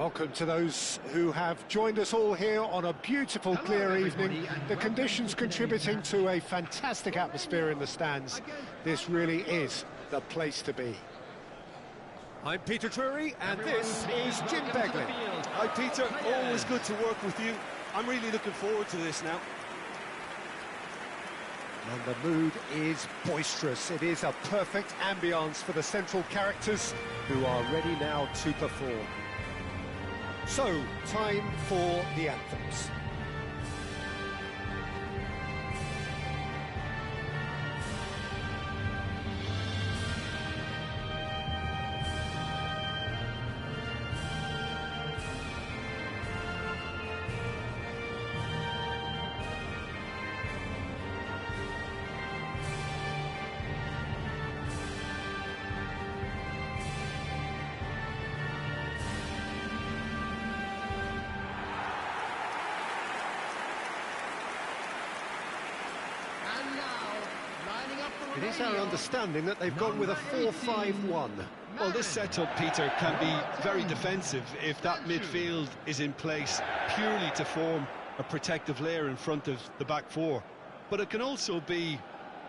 Welcome to those who have joined us all here on a beautiful, clear evening. The conditions contributing to a fantastic atmosphere in the stands. This really is the place to be. I'm Peter Drury, and this is Jim Beglin. Hi Peter, always good to work with you. I'm really looking forward to this now. And the mood is boisterous. It is a perfect ambience for the central characters who are ready now to perform. So, time for the anthems. It is our understanding that they've gone with a 4-5-1. Well, this setup, Peter, can be very defensive if that midfield is in place purely to form a protective layer in front of the back four. But it can also be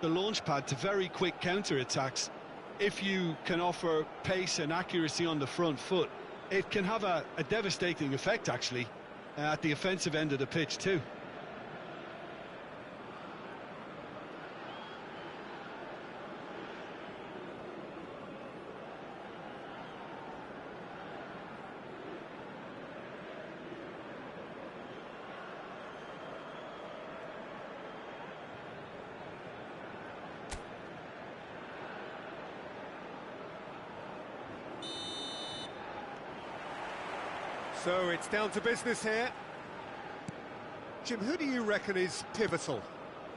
the launch pad to very quick counter-attacks. If you can offer pace and accuracy on the front foot, it can have a devastating effect, actually, at the offensive end of the pitch, too. So it's down to business here. Jim, who do you reckon is pivotal?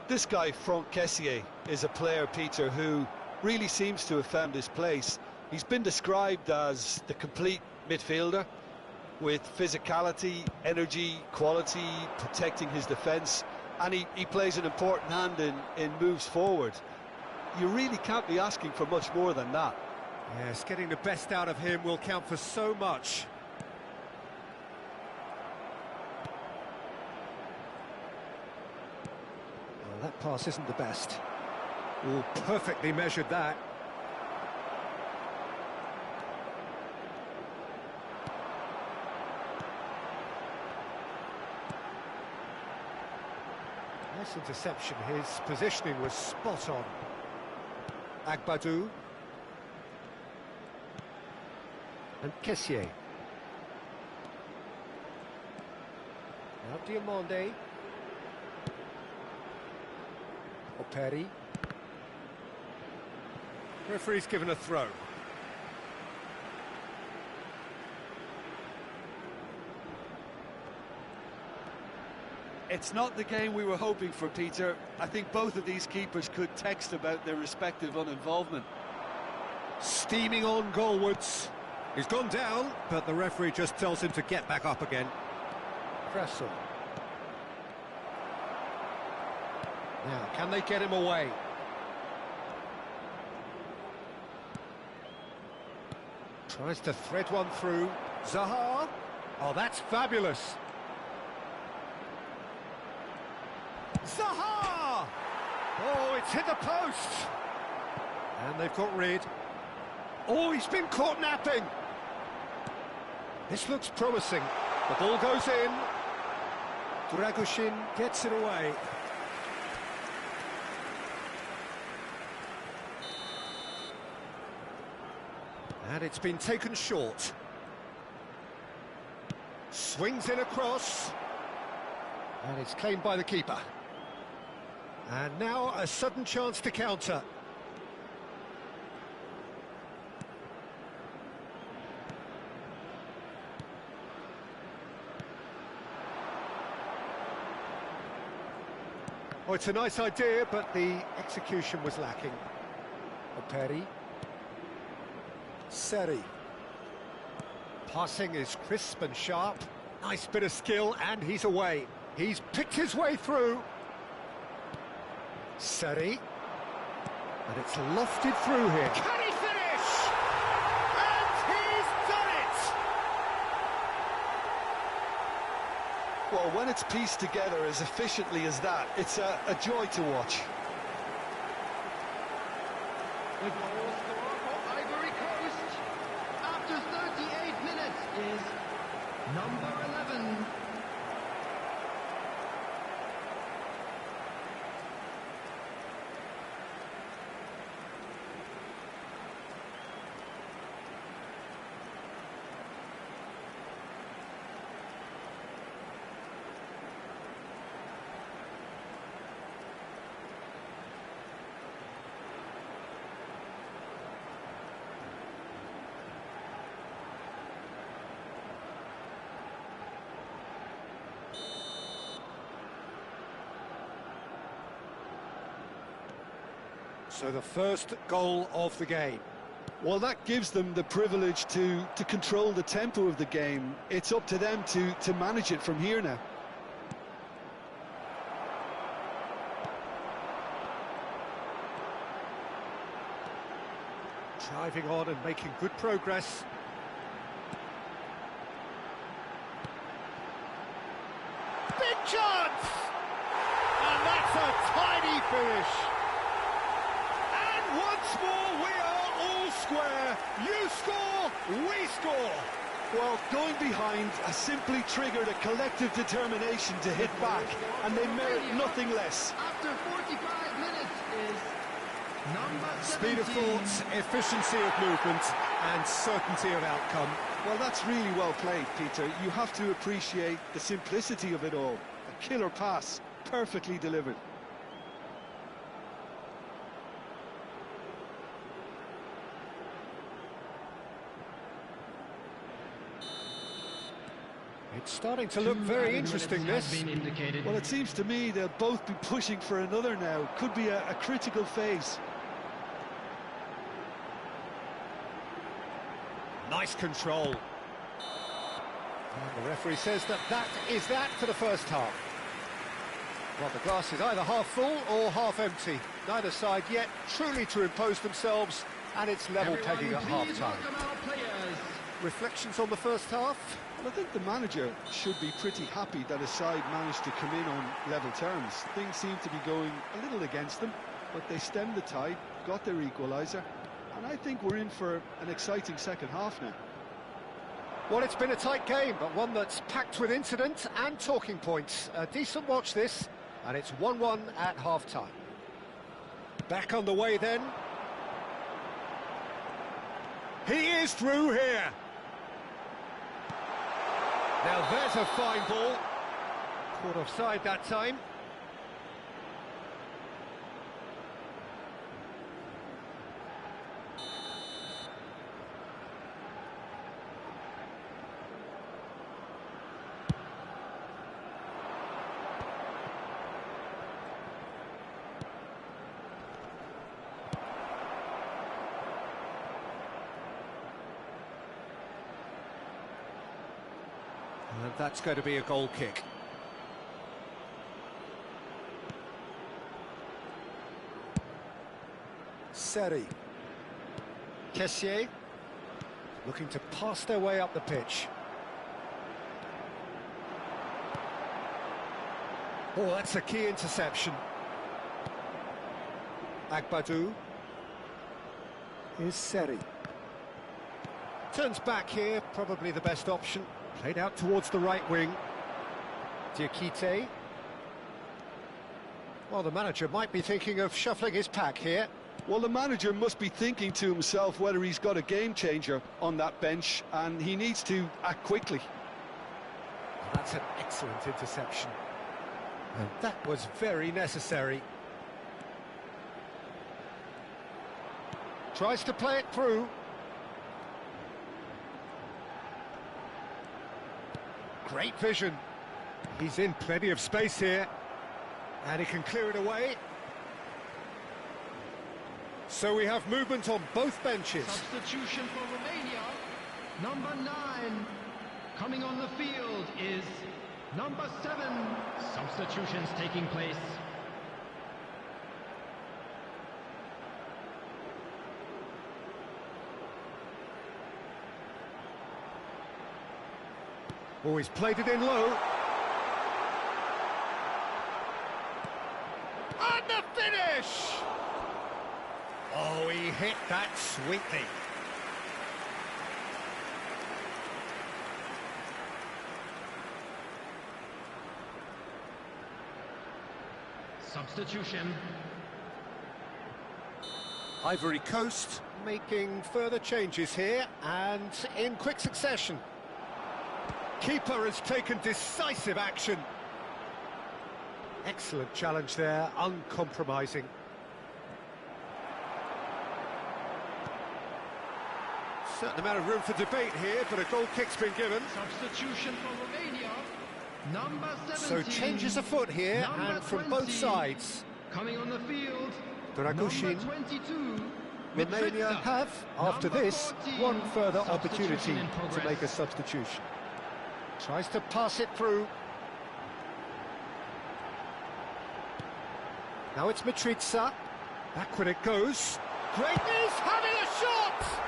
This guy, Franck Kessié, is a player, Peter, who really seems to have found his place. He's been described as the complete midfielder, with physicality, energy, quality, protecting his defence, and he plays an important hand in moves forward. You really can't be asking for much more than that. Yes, getting the best out of him will count for so much. That pass isn't the best. Oh, perfectly measured that. Nice interception. His positioning was spot on. Agbadou. And Kessié. Now Diomande. Operi. Referee's given a throw. It's not the game we were hoping for, Peter. I think both of these keepers could text about their respective uninvolvement. Steaming on goalwards. He's gone down, but the referee just tells him to get back up again. Dressel. Now, can they get him away? Tries to thread one through. Zaha. Oh, that's fabulous. Zaha! Oh, it's hit the post. And they've got rid. Oh, he's been caught napping. This looks promising. The ball goes in. Dragoshin gets it away. And it's been taken short. Swings in across. And it's claimed by the keeper. And now a sudden chance to counter. Oh, it's a nice idea, but the execution was lacking. Operi. Seri. Passing is crisp and sharp. Nice bit of skill, and he's away. He's picked his way through. Seri. And it's lofted through here. Can he finish? And he's done it! when it's pieced together as efficiently as that, it's a joy to watch. The goal scorer for Ivory Coast after 38 minutes is number 11. So the first goal of the game. Well, that gives them the privilege to control the tempo of the game. It's up to them to manage it from here now. Driving on and making good progress. Big chance! And that's a tiny finish. Once more, we are all square. You score, we score. Well, going behind has simply triggered a collective determination to hit back, and they merit nothing less. After 45 minutes is number 17. Speed of thought, efficiency of movement, and certainty of outcome. Well, that's really well played, Peter. You have to appreciate the simplicity of it all. A killer pass, perfectly delivered. It's starting to look very interesting, this. Well, it seems to me they'll both be pushing for another now. Could be a critical phase. Nice control. And the referee says that is that for the first half. Well, the glass is either half full or half empty. Neither side yet truly to impose themselves, and it's level pegging at half-time. Reflections on the first half? Well, I think the manager should be pretty happy that his side managed to come in on level terms. Things seem to be going a little against them, but they stemmed the tide, got their equaliser, and I think we're in for an exciting second half now. Well, it's been a tight game, but one that's packed with incident and talking points. A decent watch, this, and it's 1-1 at half-time. Back on the way then. He is through here. Now there's a fine ball. Caught offside that time. And that's going to be a goal kick. Seri. Kessier. Looking to pass their way up the pitch. Oh, that's a key interception. Agbadou. Here's Seri. Turns back here, probably the best option. Played out towards the right wing. Diakite. Well, the manager might be thinking of shuffling his pack here. Well, the manager must be thinking to himself whether he's got a game-changer on that bench, and he needs to act quickly. Well, that's an excellent interception. And that was very necessary. Tries to play it through. Great vision. He's in plenty of space here. And he can clear it away. So we have movement on both benches. Substitution for Romania. Number 9. Coming on the field is number 7. Substitutions taking place. Oh, he's played it in low. And the finish! Oh, he hit that sweetly. Substitution. Ivory Coast making further changes here, and in quick succession. Keeper has taken decisive action. Excellent challenge there, uncompromising. Certain amount of room for debate here, but a goal kick's been given. Substitution for Romania. Number 17. So changes afoot here, Number and from 20. both sides. Coming on the field. Dragushin. Number 22. Romania Midfielder. have, after Number this, 14. one further Substitution opportunity in to progress. make a substitution. Tries to pass it through. Now it's Mitrita. Back when it goes. Greatness having a shot!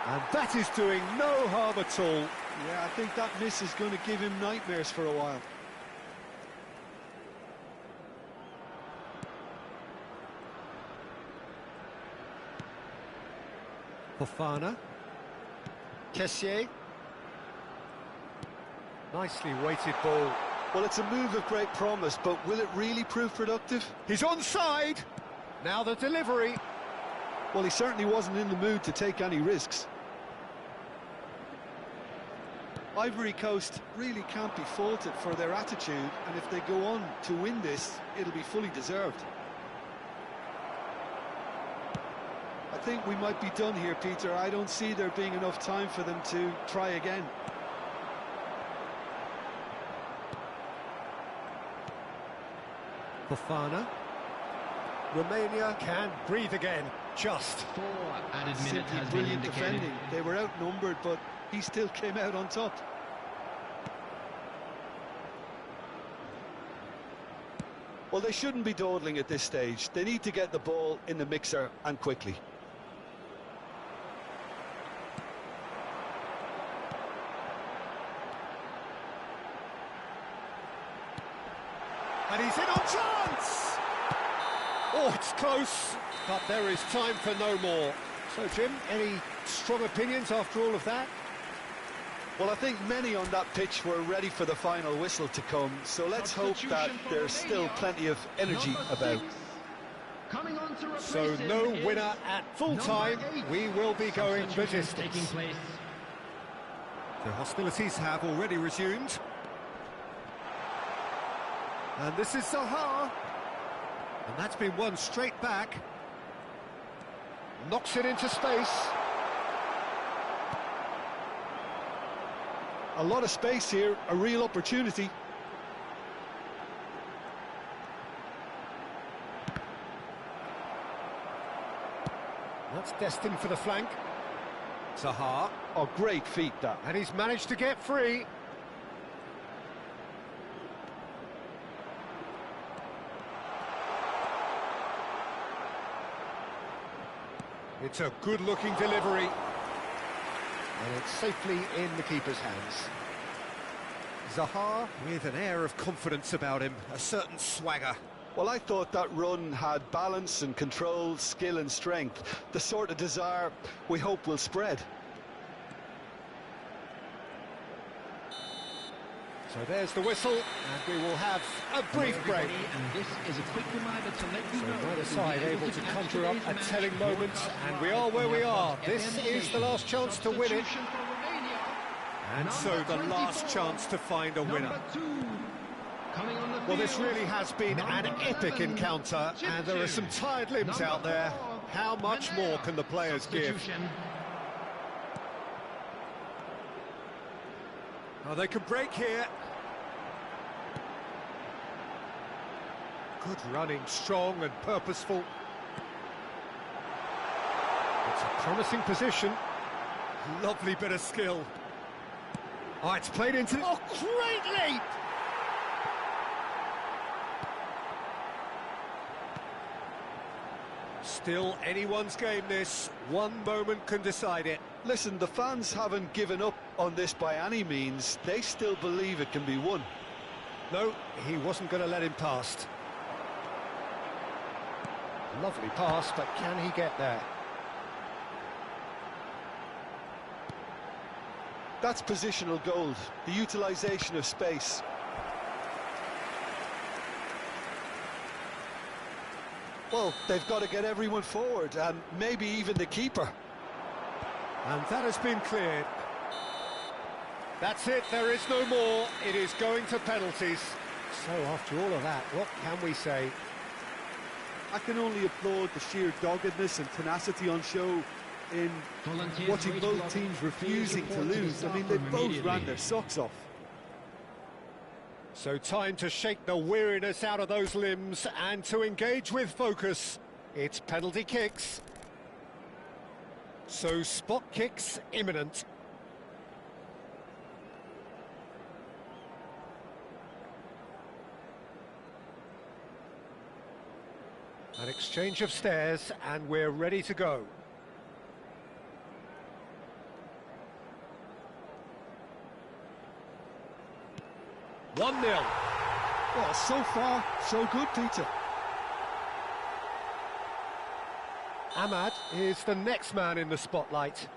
And that is doing no harm at all. Yeah, I think that miss is going to give him nightmares for a while. Fofana. Kessié. Nicely weighted ball. Well, it's a move of great promise, but will it really prove productive? He's onside. Now the delivery. Well, he certainly wasn't in the mood to take any risks. Ivory Coast really can't be faulted for their attitude, and if they go on to win this, it'll be fully deserved. I think we might be done here, Peter. I don't see there being enough time for them to try again. Fofana. Romania can breathe again. Just. 4 added minutes Simply has been brilliant indicated. defending. They were outnumbered, but he still came out on top. Well, they shouldn't be dawdling at this stage. They need to get the ball in the mixer, and quickly. And he's in on chance! Oh, it's close, but there is time for no more. So, Jim, any strong opinions after all of that? Well, I think many on that pitch were ready for the final whistle to come, so let's hope that there's still plenty of energy Number about. 6. Coming on to replace So, him no is winner at full time. number 8. We will be going the Substitutions distance. taking place. The hostilities have already resumed. And this is Zaha. And that's been won straight back. Knocks it into space. A lot of space here, a real opportunity. That's destined for the flank. Zaha. Oh, great feat, that. And he's managed to get free. It's a good-looking delivery. And it's safely in the keeper's hands. Zaha with an air of confidence about him, a certain swagger. Well, I thought that run had balance and control, skill and strength. The sort of desire we hope will spread. So there's the whistle, and we will have a brief break. And this is a quick reminder to let you So know neither that side we'll be able to catch conjure up today's a match telling moment, broadcast and we live are where on we the are. FM This is the station. last chance to win it, Substitution for Romania. and so Number the last 24. chance to find a winner. Number 2. Coming on the Well, this field. really has been an Number epic 11. encounter, and there are some tired limbs Number out there. 4. How much more can the players give? Substitution. Oh, they can break here. Good running, strong and purposeful. It's a promising position. Lovely bit of skill. Oh, it's played into... Oh, great leap! Still anyone's game, this. One moment can decide it. Listen, the fans haven't given up on this by any means. They still believe it can be won. No, he wasn't going to let him past. Lovely pass, but can he get there? That's positional gold, the utilisation of space. Well, they've got to get everyone forward, and maybe even the keeper. And that has been cleared. That's it, there is no more. It is going to penalties. So after all of that, what can we say? I can only applaud the sheer doggedness and tenacity on show in watching both teams refusing to lose. I mean, they both ran their socks off. So time to shake the weariness out of those limbs and to engage with focus. It's penalty kicks. So spot kicks imminent. An exchange of stares and we're ready to go. One 0. Well, so far, so good, Peter. Ahmad is the next man in the spotlight.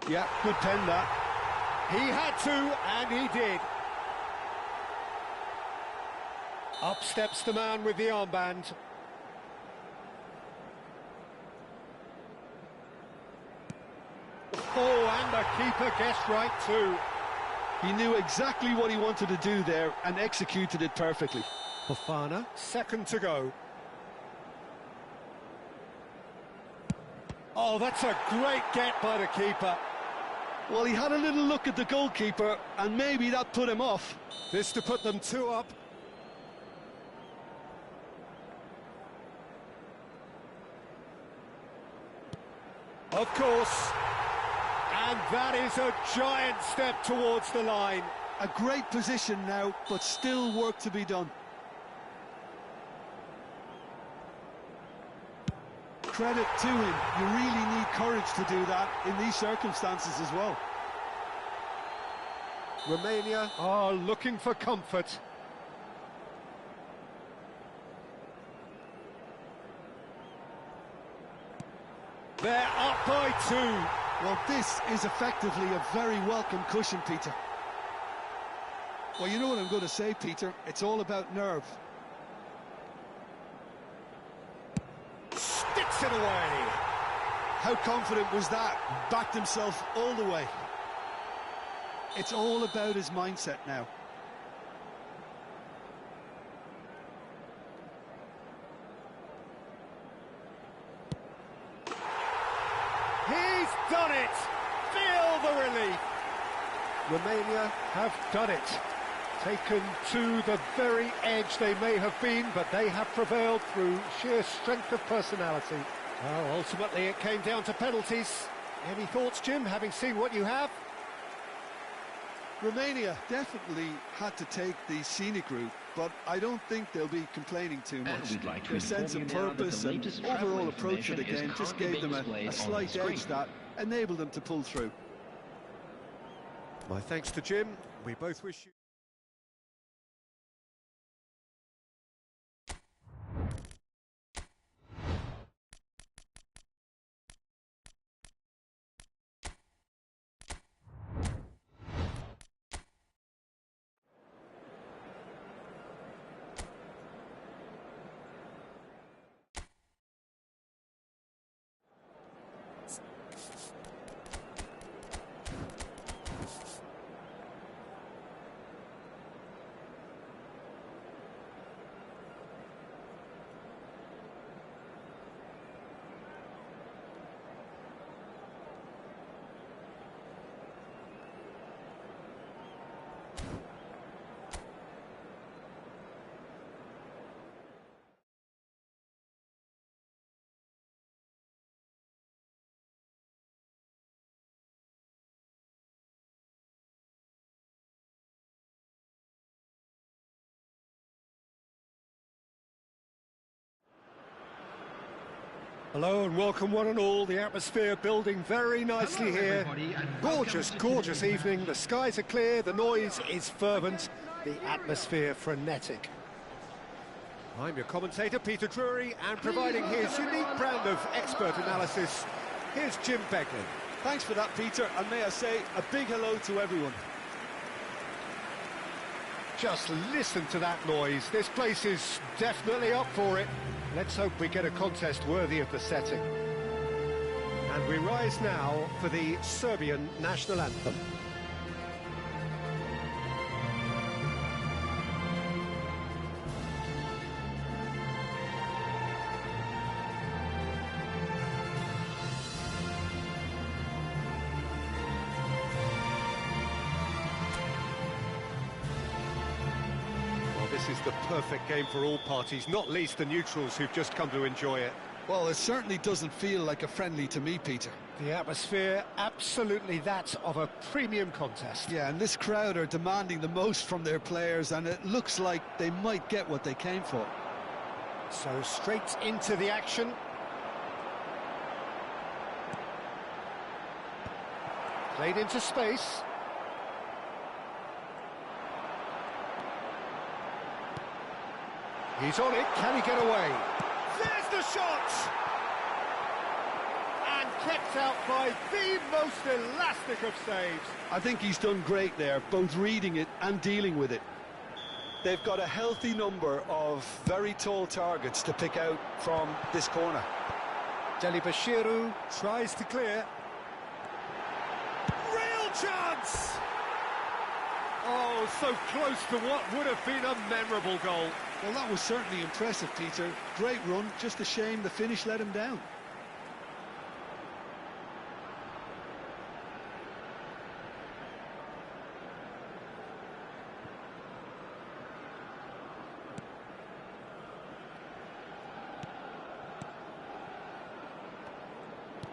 Yeah, good pen that. He had to, and he did. Up steps the man with the armband. Oh, and the keeper guessed right too. He knew exactly what he wanted to do there and executed it perfectly. Fofana, second to go. Oh, that's a great get by the keeper. Well, he had a little look at the goalkeeper, and maybe that put him off. This to put them 2 up. Of course. And that is a giant step towards the line. A great position now, but still work to be done. Credit to him. You really need courage to do that in these circumstances as well. Romania are looking for comfort. They're up by 2. Well, this is effectively a very welcome cushion, Peter. Well, you know what I'm going to say, Peter. It's all about nerve. Sticks it away. How confident was that? Backed himself all the way. It's all about his mindset now. He's done it! Feel the relief! Romania have done it. Taken to the very edge they may have been, but they have prevailed through sheer strength of personality. Well, ultimately it came down to penalties. Any thoughts, Jim, having seen what you have? Romania definitely had to take the scenic route, but I don't think they'll be complaining too much. Their sense of purpose and overall approach to the game just gave them a slight edge that enabled them to pull through. My thanks to Jim. We both wish you... Hello and welcome one and all. The atmosphere building very nicely here. Gorgeous, gorgeous evening. The skies are clear, the noise is fervent, the atmosphere frenetic. I'm your commentator, Peter Drury, and providing his unique brand of expert analysis, here's Jim Beglin. Thanks for that, Peter, and may I say a big hello to everyone. Just listen to that noise. This place is definitely up for it. Let's hope we get a contest worthy of the setting. And we rise now for the Serbian national anthem. This is the perfect game for all parties, not least the neutrals who've just come to enjoy it. Well, it certainly doesn't feel like a friendly to me, Peter. The atmosphere, absolutely that of a premium contest. Yeah, and this crowd are demanding the most from their players, and it looks like they might get what they came for. So straight into the action. Played into space. He's on it, can he get away? There's the shot! And kept out by the most elastic of saves. I think he's done great there, both reading it and dealing with it. They've got a healthy number of very tall targets to pick out from this corner. Delibashiru tries to clear. Real chance! Oh, so close to what would have been a memorable goal. Well, that was certainly impressive, Peter. Great run, just a shame the finish let him down.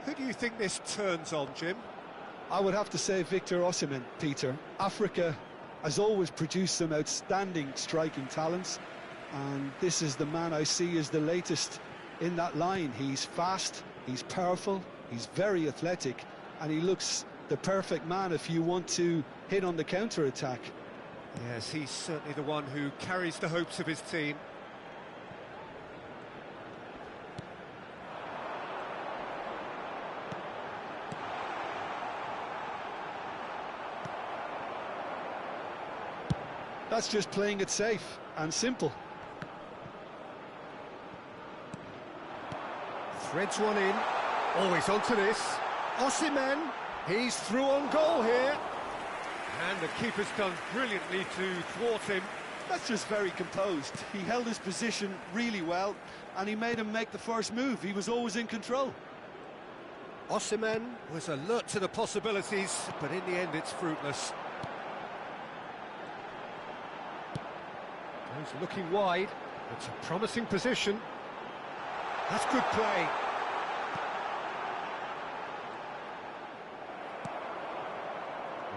Who do you think this turns on, Jim? I would have to say Victor Osimhen, Peter. Africa has always produced some outstanding striking talents, and this is the man I see as the latest in that line. He's fast, he's powerful, he's very athletic, and he looks the perfect man if you want to hit on the counter-attack. Yes, he's certainly the one who carries the hopes of his team. That's just playing it safe and simple. Threads one in. Always onto this. Osimhen, he's through on goal here. And the keeper's done brilliantly to thwart him. That's just very composed. He held his position really well, and he made him make the first move. He was always in control. Osimhen was alert to the possibilities, but in the end it's fruitless. He's looking wide. It's a promising position. That's good play.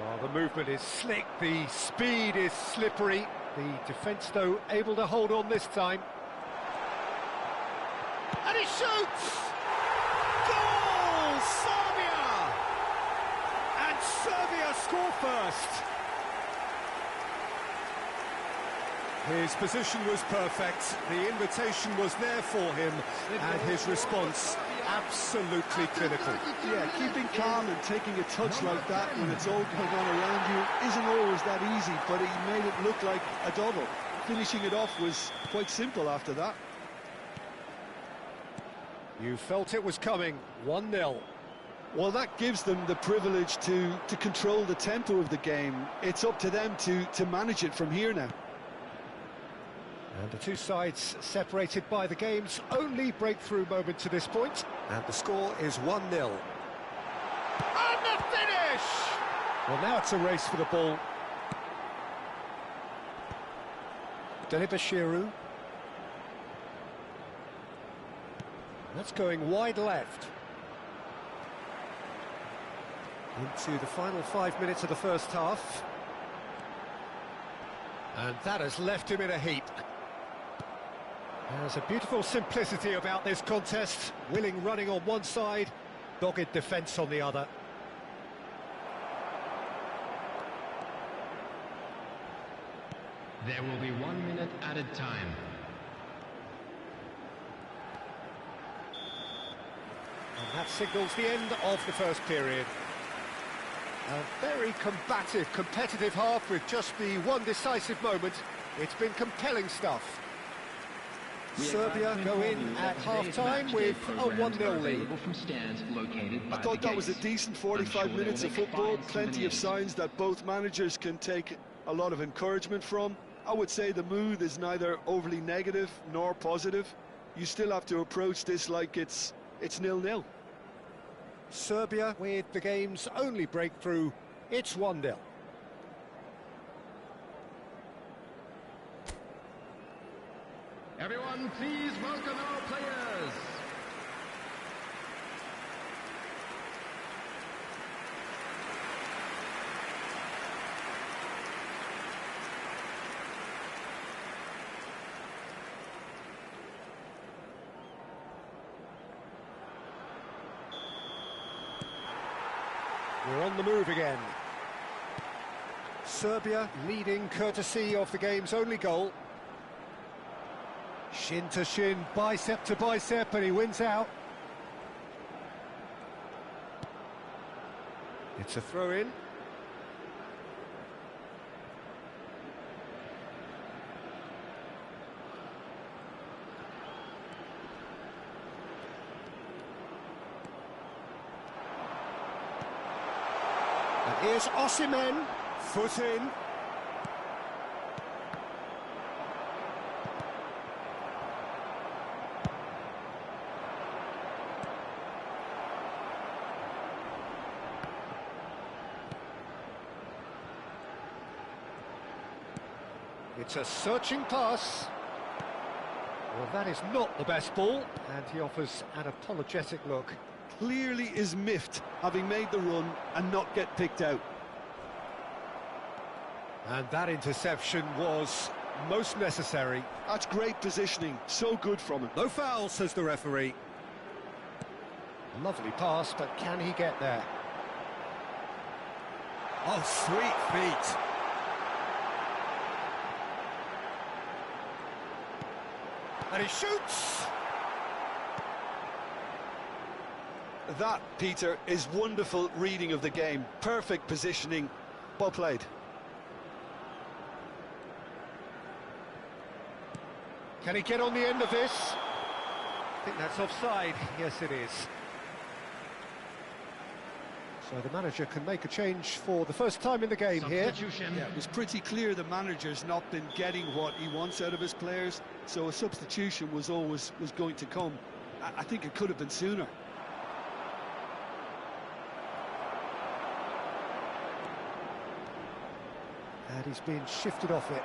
Well, the movement is slick, the speed is slippery. The defence, though, able to hold on this time. And he shoots! Goal! Serbia! And Serbia score first. His position was perfect, the invitation was there for him, and his response absolutely clinical. Yeah, keeping calm and taking a touch like that when it's all going on around you isn't always that easy, but he made it look like a double. Finishing it off was quite simple after that. You felt it was coming, 1-0. Well, that gives them the privilege to control the tempo of the game. It's up to them to manage it from here now. And the two sides separated by the game's only breakthrough moment to this point. And the score is 1-0. And the finish! Well, now it's a race for the ball. Delibashiru. That's going wide left. Into the final 5 minutes of the first half. And that has left him in a heap. There's a beautiful simplicity about this contest. Willing running on one side, dogged defence on the other. There will be 1 minute added time. And that signals the end of the first period. A very combative, competitive half with just the one decisive moment. It's been compelling stuff. Serbia go in at half-time with a 1-0 lead. I thought that was a decent 45 minutes of football. Plenty of signs that both managers can take a lot of encouragement from. I would say the mood is neither overly negative nor positive. You still have to approach this like it's 0-0. Serbia with the game's only breakthrough. It's 1-0. Everyone, please welcome our players. We're on the move again. Serbia leading courtesy of the game's only goal. Shin to shin, bicep to bicep, and he wins out. It's a throw-in. And here's Osimhen, foot in. It's a searching pass. Well, that is not the best ball, and he offers an apologetic look. Clearly is miffed, having made the run and not get picked out. And that interception was most necessary. That's great positioning, so good from him. No foul, says the referee. Lovely pass, but can he get there? Oh, sweet feet. And he shoots! That, Peter, is wonderful reading of the game. Perfect positioning. Well played. Can he get on the end of this? I think that's offside. Yes, it is. So the manager can make a change for the first time in the game here. Yeah, it was pretty clear the manager's not been getting what he wants out of his players, so a substitution was going to come. I think it could have been sooner. And he's been shifted off it.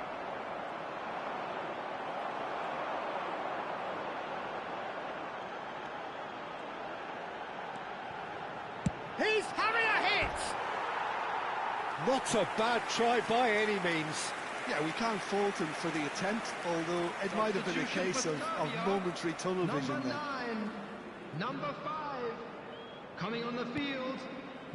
He's having a hit! Not a bad try by any means. Yeah, we can't fault him for the attempt, although it might have been a case of momentary tunnel vision then. Number 5, coming on the field,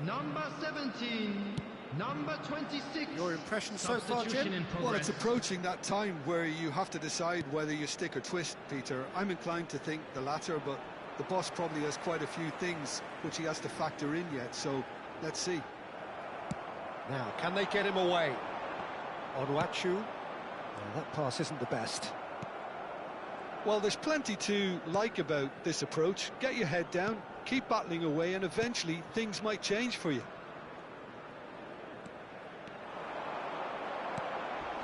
number 17, number 26. Your impression so far, Jim? Well, it's approaching that time where you have to decide whether you stick or twist, Peter. I'm inclined to think the latter, but the boss probably has quite a few things which he has to factor in yet, so let's see. Now, can they get him away? Onuachu. That pass isn't the best. Well, there's plenty to like about this approach. Get your head down, keep battling away, and eventually things might change for you.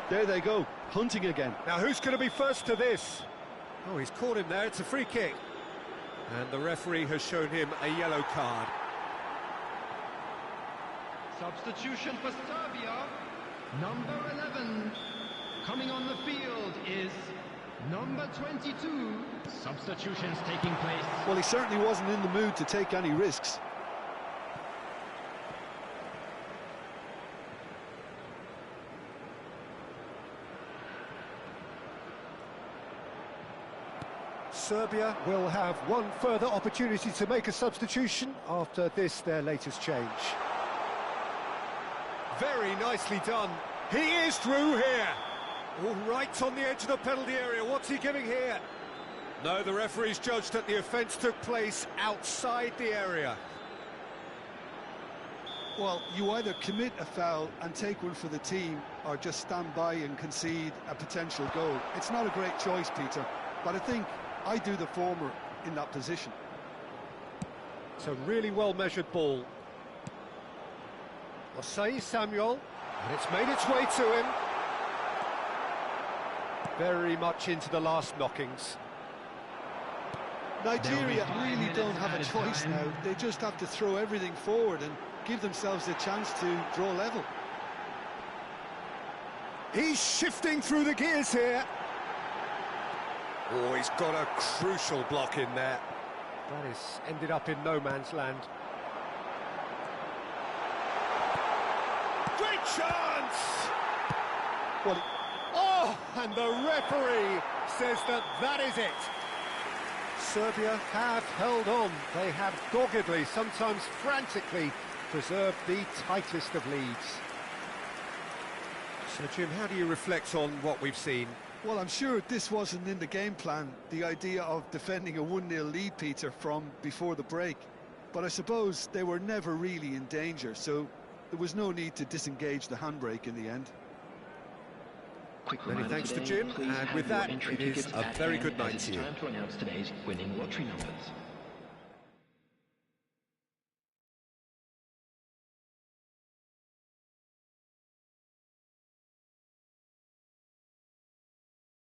There they go, hunting again. Now, who's going to be first to this? Oh, he's caught him there. It's a free kick. And the referee has shown him a yellow card. Substitution for Serbia, number 11. Coming on the field is number 22. Substitutions taking place. Well, he certainly wasn't in the mood to take any risks. Serbia will have one further opportunity to make a substitution after this, their latest change. Very nicely done. He is through here. All right on the edge of the penalty area. What's he giving here? No, the referee's judged that the offence took place outside the area. Well, you either commit a foul and take one for the team, or just stand by and concede a potential goal. It's not a great choice, Peter, but I think I do the former in that position. It's a really well-measured ball. Osei Samuel, and it's made its way to him. Very much into the last knockings. Nigeria really don't have a choice now. They just have to throw everything forward and give themselves a chance to draw level. He's shifting through the gears here. Oh, he's got a crucial block in there. That has ended up in no man's land. Great chance! Well, oh, and the referee says that that is it. Serbia have held on. They have doggedly, sometimes frantically, preserved the tightest of leads. So, Jim, how do you reflect on what we've seen? well, I'm sure this wasn't in the game plan, the idea of defending a 1-0 lead, Peter, from before the break. But I suppose they were never really in danger, so there was no need to disengage the handbrake in the end. Many thanks to Jim, and with that, it is a very good night to you. It's time to announce today's winning lottery numbers.